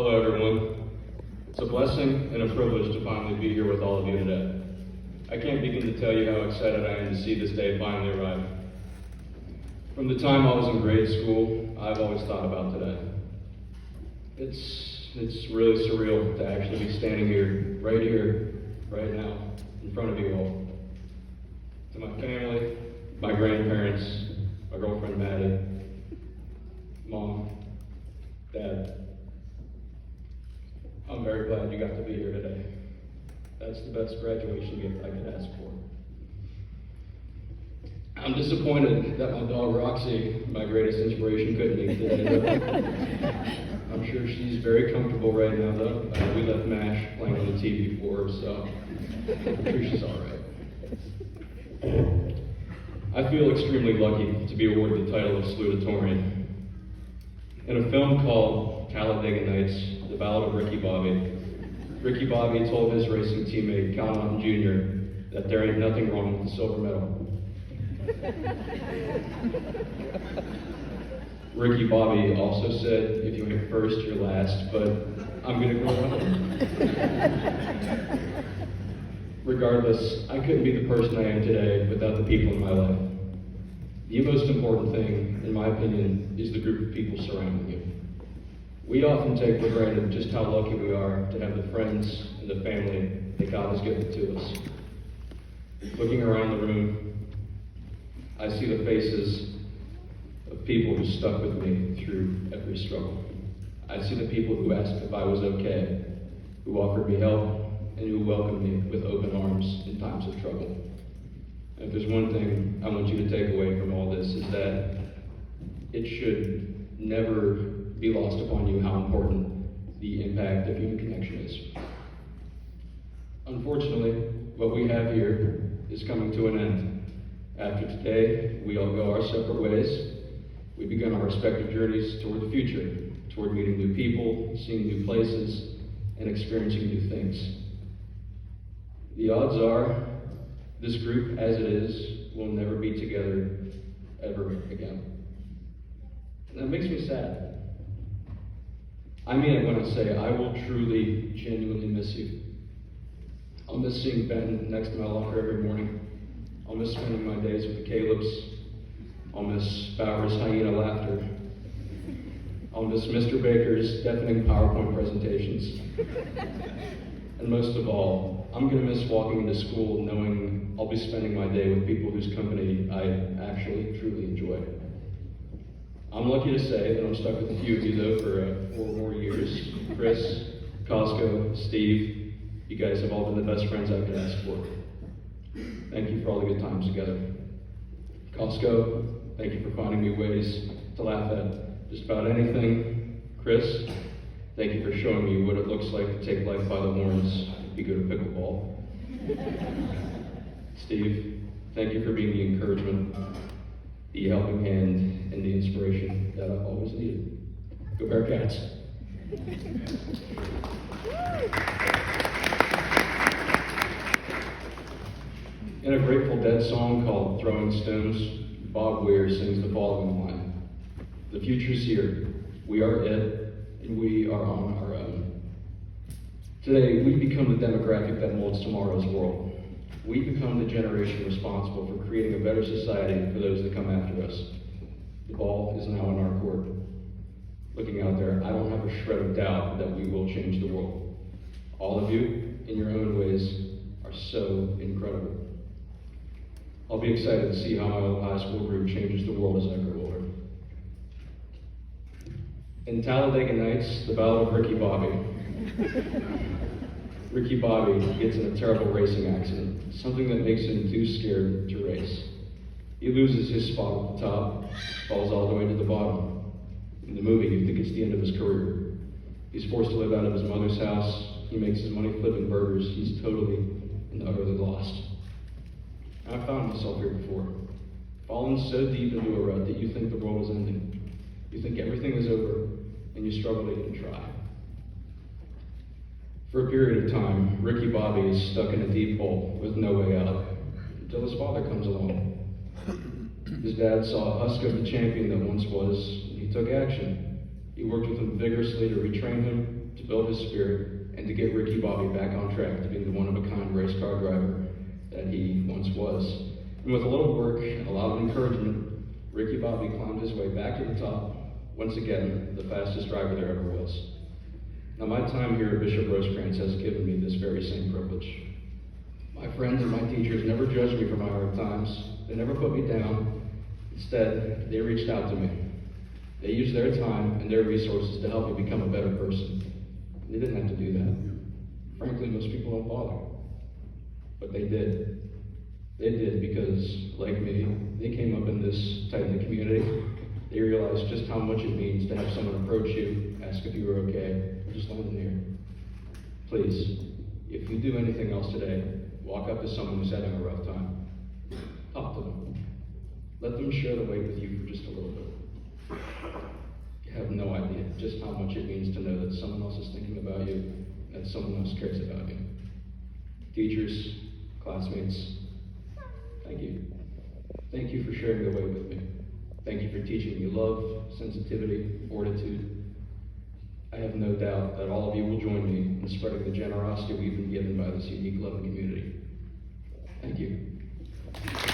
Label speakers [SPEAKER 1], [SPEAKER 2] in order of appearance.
[SPEAKER 1] Hello, everyone. It's a blessing and a privilege to finally be here with all of you today. I can't begin to tell you how excited I am to see this day finally arrive. From the time I was in grade school, I've always thought about today. It's really surreal to actually be standing here, right now, in front of you all. To my family, my grandparents, my girlfriend Maddie, Mom, Dad, I'm very glad you got to be here today. That's the best graduation gift I could ask for. I'm disappointed that my dog Roxy, my greatest inspiration, couldn't make today. I'm sure she's very comfortable right now though. We left MASH playing on the TV for her, so I'm sure she's all right. I feel extremely lucky to be awarded the title of salutatorian. In a film called Talladega Nights, The Ballad of Ricky Bobby told his racing teammate Cal Naughton Jr. that there ain't nothing wrong with the silver medal. Ricky Bobby also said, if you ain't first, you're last, but I'm gonna go on. Regardless, I couldn't be the person I am today without the people in my life. The most important thing, in my opinion, is the group of people surrounding you. We often take for granted just how lucky we are to have the friends and the family that God has given to us. Looking around the room, I see the faces of people who stuck with me through every struggle. I see the people who asked if I was okay, who offered me help, and who welcomed me with open arms in times of trouble. And if there's one thing I want you to take away from all this is that it should never be lost upon you how important the impact of human connection is. Unfortunately, what we have here is coming to an end. After today, we all go our separate ways. We begin our respective journeys toward the future, toward meeting new people, seeing new places, and experiencing new things. The odds are, this group, as it is, will never be together ever again. And that makes me sad. I mean it when I say I will truly, genuinely miss you. I'll miss seeing Ben next to my locker every morning. I'll miss spending my days with the Calebs. I'll miss Bowers' hyena laughter. I'll miss Mr. Baker's deafening PowerPoint presentations. And most of all, I'm going to miss walking into school knowing I'll be spending my day with people whose company I actually, truly enjoy. I'm lucky to say that I'm stuck with a few of you though for 4 more years. Chris, Costco, Steve, you guys have all been the best friends I could ask for. Thank you for all the good times together. Costco, thank you for finding me ways to laugh at just about anything. Chris, thank you for showing me what it looks like to take life by the horns and be good at pickleball. Steve, thank you for being the encouragement, the helping hand, and the inspiration that I've always needed. Go Bearcats! In a Grateful Dead song called Throwing Stones, Bob Weir sings the following line. The future's here. We are it, and we are on our own. Today, we become the demographic that molds tomorrow's world. We become the generation responsible for creating a better society for those that come after us. The ball is now in our court. Looking out there, I don't have a shred of doubt that we will change the world. All of you, in your own ways, are so incredible. I'll be excited to see how my old high school group changes the world as I grow older. In Talladega Nights, The Ballad of Ricky Bobby. Ricky Bobby gets in a terrible racing accident, something that makes him too scared to race. He loses his spot at the top, falls all the way to the bottom. In the movie, you think it's the end of his career. He's forced to live out of his mother's house. He makes his money flipping burgers. He's totally and utterly lost. I've found myself here before, fallen so deep into a rut that you think the world is ending. You think everything is over, and you struggle to even try. For a period of time, Ricky Bobby is stuck in a deep hole with no way out, until his father comes along. His dad saw a husk of the champion that once was, and he took action. He worked with him vigorously to retrain him, to build his spirit, and to get Ricky Bobby back on track to being the one-of-a-kind race car driver that he once was. And with a little work and a lot of encouragement, Ricky Bobby climbed his way back to the top, once again, the fastest driver there ever was. Now, my time here at Bishop Rosecrans has given me this very same privilege. My friends and my teachers never judged me for my hard times. They never put me down. Instead, they reached out to me. They used their time and their resources to help me become a better person. They didn't have to do that. Frankly, most people don't bother. But they did. They did because, like me, they came up in this tight-knit community. They realized just how much it means to have someone approach you, ask if you were okay, or just lend an ear. Please, if you do anything else today, walk up to someone who's having a rough time. Talk to them. Let them share the weight with you for just a little bit. You have no idea just how much it means to know that someone else is thinking about you, and that someone else cares about you. Teachers, classmates, thank you. Thank you for sharing the weight with me. Thank you for teaching me love, sensitivity, fortitude. I have no doubt that all of you will join me in spreading the generosity we've been given by this unique, loving community. Thank you.